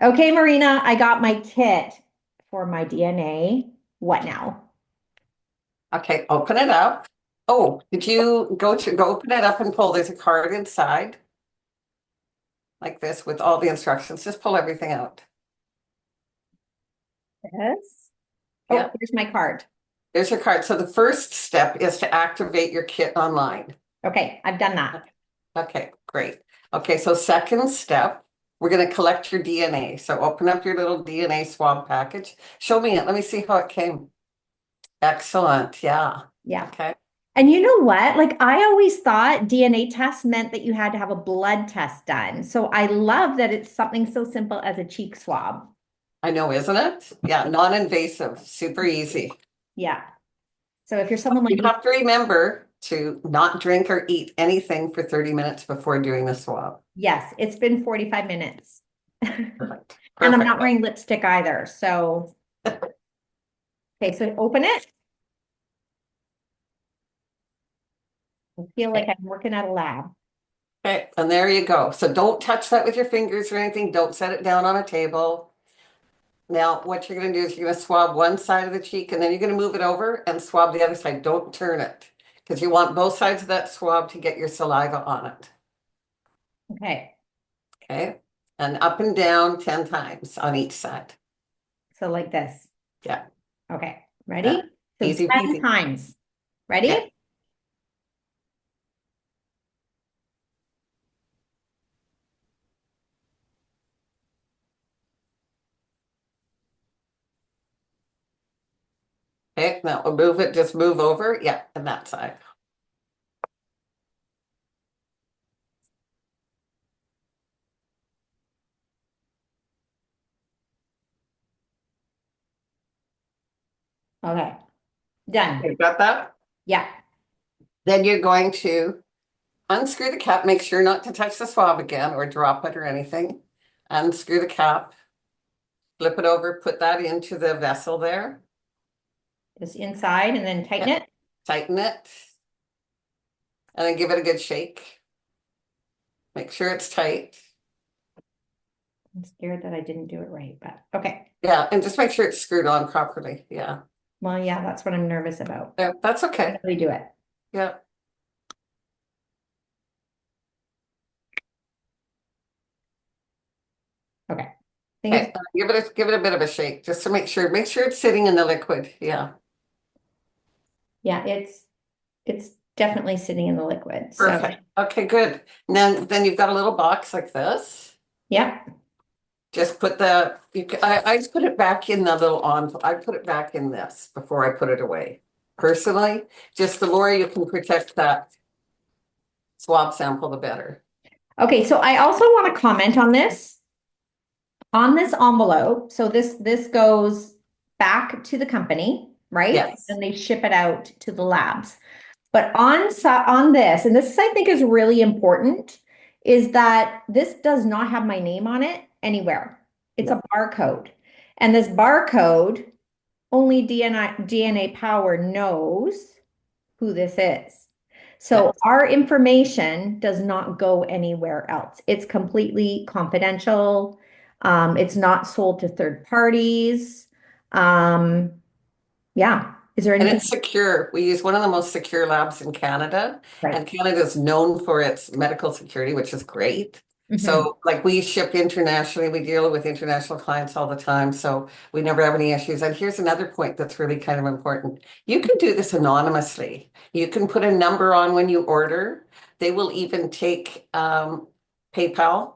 Okay, Marina, I got my kit for my DNA. What now? Okay, open it up. Oh, did you go open it up and pull? There's a card inside like this with all the instructions. Just pull everything out. Yes. Oh, Yeah, here's my card. there's your card. So the first step is to activate your kit online. Okay, I've done that. Okay, great. Okay, so second step, we're going to collect your DNA. So open up your little DNA swab package. Show me it. Let me see how it came. Excellent. Yeah. Yeah. Okay. And you know what? Like I always thought DNA test meant that you had to have a blood test done. So I love that it's something so simple as a cheek swab. I know, isn't it? Yeah, non-invasive, super easy. Yeah. So if you're someone You like me, have to remember to not drink or eat anything for 30 minutes before doing the swab. yes, it's been 45 minutes. Perfect. And I'm Perfect. not wearing lipstick either. So, okay, so open it. I feel like Okay. I'm working at a lab. Okay. And there you go. So don't touch that with your fingers or anything. Don't set it down on a table. Now, what you're going to do is you're going to swab one side of the cheek and then you're going to move it over and swab the other side. Don't turn it because you want both sides of that swab to get your saliva on it. Okay. Okay. And up and down 10 times on each side. So like this. Yeah. Okay. Yeah. Ready? So Easy 10 peasy. times. Yeah. Ready? Okay. Now we'll move it, just move over. Yeah. And that side. Okay. Done. You got that? Yeah. Then you're going to unscrew the cap. Make sure not to touch the swab again or drop it or anything. Unscrew the cap, flip it over, put that into the vessel there. Just inside and then tighten Yeah. it. Tighten it and then give it a good shake. Make sure it's tight. I'm scared that I didn't do it right, but okay. Yeah. And just make sure it's screwed on properly. Yeah. Well, yeah, that's what I'm nervous about. Yeah. That's okay. Really do it. Yeah. Okay. I think it's Okay. Give it a bit of a shake just to make sure it's sitting in the liquid. Yeah. yeah, it's definitely sitting in the liquid. So Perfect. Okay, good. And then you've got a little box like this. yeah. Just put I just put it back in the little I put it back in this before I put it away. Personally, just the more you can protect that swab sample, the better. Okay, so I also want to comment on this. On this envelope, so this goes back to the company, right? Yes. And they ship it out to the labs. But on this, and this I think is really important, is that this does not have my name on it anywhere. It's No. a barcode. And this barcode, only DNA Power knows who this is. So Yes. our information does not go anywhere else. It's completely confidential. It's not sold to third parties. Um, yeah. Is there And anything? it's secure. We use one of the most secure labs in Canada, Right. and Canada is known for its medical security, which is great. Mhm. So, like we ship internationally, we deal with international clients all the time, so we never have any issues. And here's another point that's really kind of important. You can do this anonymously. You can put a number on when you order. They will even take PayPal,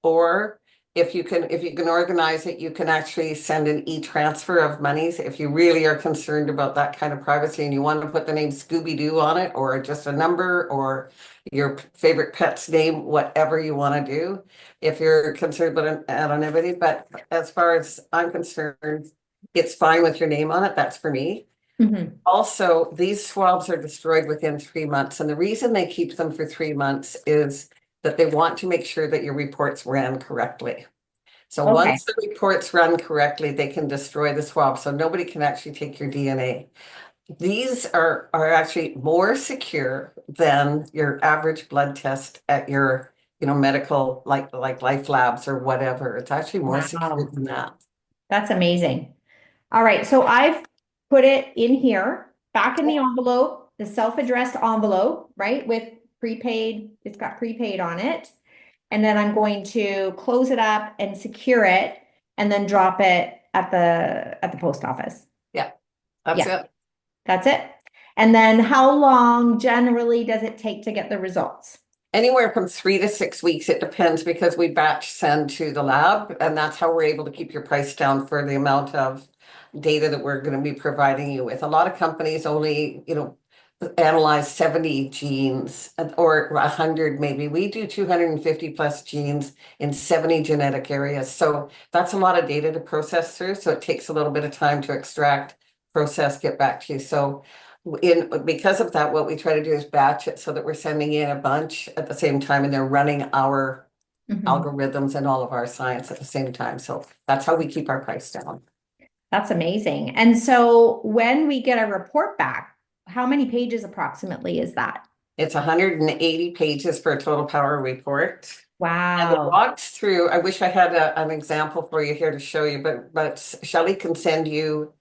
or if you can organize it, you can actually send an e-transfer of monies if you really are concerned about that kind of privacy and you want to put the name Scooby-Doo on it or just a number or your favorite pet's name, whatever you want to do, if you're concerned about anonymity. But as far as I'm concerned, it's fine with your name on it. That's for me. Mhm. Also, these swabs are destroyed within 3 months, and the reason they keep them for 3 months is that they want to make sure that your reports ran correctly. So Okay. once the reports run correctly, they can destroy the swab, so nobody can actually take your DNA. These are actually more secure than your average blood test at your medical, like life labs or whatever. It's actually more secure Wow. than that. That's amazing. All right, so I've put it in here, back in the envelope, the self-addressed envelope, right? With prepaid, it's got prepaid on it. And then I'm going to close it up and secure it and then drop it at the post office. Yeah, that's Yeah, it. that's it. And then how long generally does it take to get the results? Anywhere from 3 to 6 weeks, it depends because we batch send to the lab, and that's how we're able to keep your price down for the amount of data that we're going to be providing you with. A lot of companies only, analyze 70 genes or 100 maybe. We do 250 plus genes in 70 genetic areas. So that's a lot of data to process through. So it takes a little bit of time to extract, process, get back to you. So because of that, what we try to do is batch it so that we're sending in a bunch at the same time and they're running our Mhm. algorithms and all of our science at the same time. So that's how we keep our price down. That's amazing. And so when we get a report back, how many pages approximately is that? It's 180 pages for a total power report. And it Wow. walks through, I wish I had an example for you here to show you, but Shelley can send you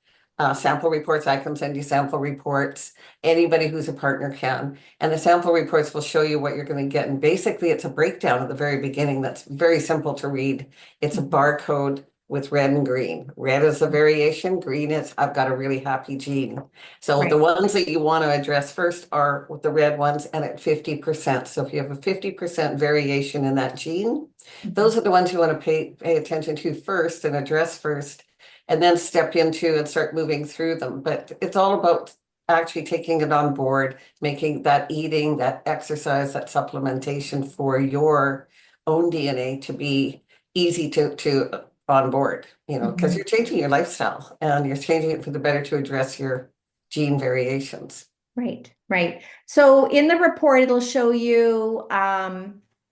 sample reports. I can send you sample reports. Anybody who's a partner can. And the sample reports will show you what you're going to get. And basically, it's a breakdown at the very beginning that's very simple to read. It's a barcode with red and green. Red is the variation, green is I've got a really happy gene. So the Right. ones that you want to address first are with the red ones and at 50%. So if you have a 50% variation in that gene, Mhm. those are the ones you want to pay attention to first and address first, and then step into and start moving through them. But it's all about actually taking it on board, making that eating, that exercise, that supplementation for your own DNA to be easy to on board, because Mhm. you're changing your lifestyle and you're changing it for the better to address your gene variations. Right, right. So in the report, it'll show you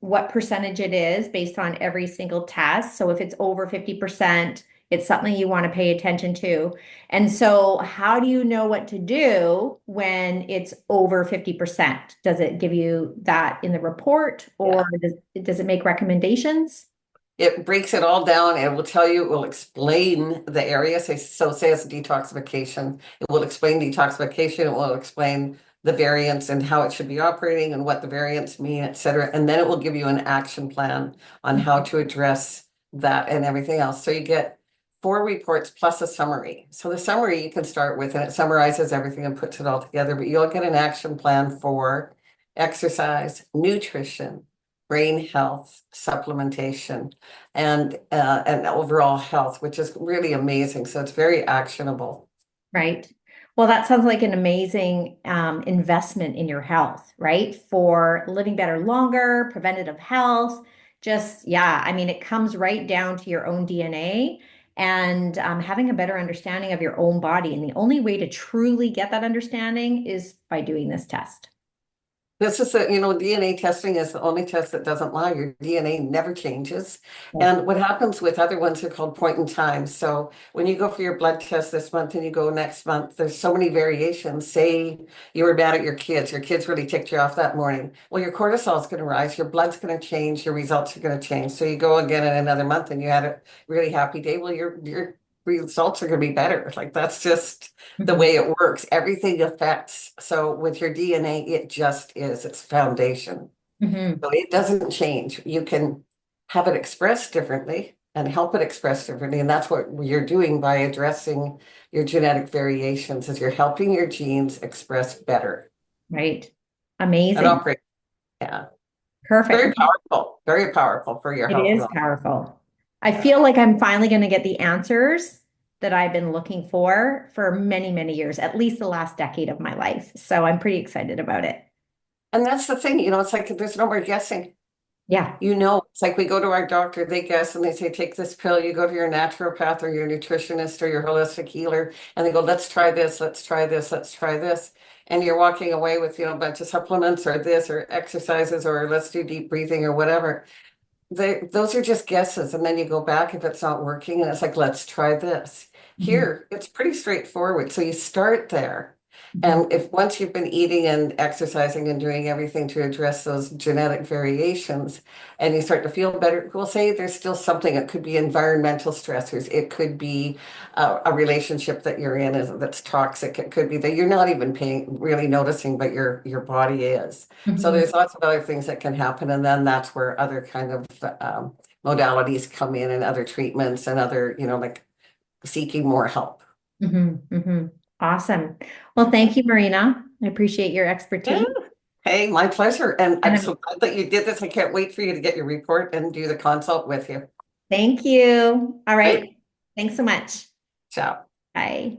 what percentage it is based on every single test. So if it's over 50%, it's something you want to pay attention to. And so how do you know what to do when it's over 50%? Does it give you that in the report Yeah. or does it make recommendations? It breaks it all down. It will tell you, it will explain the area. Say it's detoxification. It will explain detoxification. It will explain the variants and how it should be operating and what the variants mean, et cetera. And then it will give you an action plan on how Mhm. to address that and everything else. So you get 4 reports plus a summary. So the summary you can start with, and it summarizes everything and puts it all together, but you'll get an action plan for exercise, nutrition, brain health, supplementation and overall health, which is really amazing. So it's very actionable. Right. Well, that sounds like an amazing investment in your health, right? For living better longer, preventative health. Just, yeah, I mean, it comes right down to your own DNA and having a better understanding of your own body. And the only way to truly get that understanding is by doing this test. This is DNA testing is the only test that doesn't lie. Your DNA never changes. Yeah. And what happens with other ones are called point in time. So when you go for your blood test this month and you go next month, there's so many variations. Say you were mad at your kids really ticked you off that morning. Well, your cortisol is going to rise, your blood's going to change, your results are going to change. So you go again in another month and you had a really happy day. Well, your results are going to be better. Like that's just the Mhm. way it works. Everything affects. So with your DNA, it just is its foundation. Mhm. So it doesn't change. You can have it expressed differently and help it express differently. And that's what you're doing by addressing your genetic variations is you're helping your genes express better Right. and Amazing. operate. Yeah. Perfect. Very powerful for your It health and is well. powerful. I feel like I'm finally going to get the answers that I've been looking for many, many years, at least the last decade of my life. So I'm pretty excited about it. And that's the thing, it's like there's no more guessing. Yeah. It's like we go to our doctor, they guess and they say, take this pill. You go to your naturopath or your nutritionist or your holistic healer, and they go, let's try this, let's try this, let's try this. And you're walking away with, a bunch of supplements or this or exercises or let's do deep breathing or whatever. Those are just guesses. And then you go back if it's not working and it's like, let's try this. Mhm. Here, it's pretty straightforward. So you start there. Mhm. And if once you've been eating and exercising and doing everything to address those genetic variations and you start to feel better, we'll say there's still something. It could be environmental stressors. It could be a relationship that you're in that's toxic. It could be that you're not even really noticing, but your body is. So Mhm. there's lots of other things that can happen. And then that's where other kind of modalities come in and other treatments and other, like seeking more help. Mhm. Mhm. Awesome. Well, thank you, Marina. I appreciate your Yeah. expertise. Hey, my pleasure. And And I'm so glad that you did this. I can't wait for you to get your report and do the consult with you. thank you. All Great. right. Thanks so much. Ciao. Bye.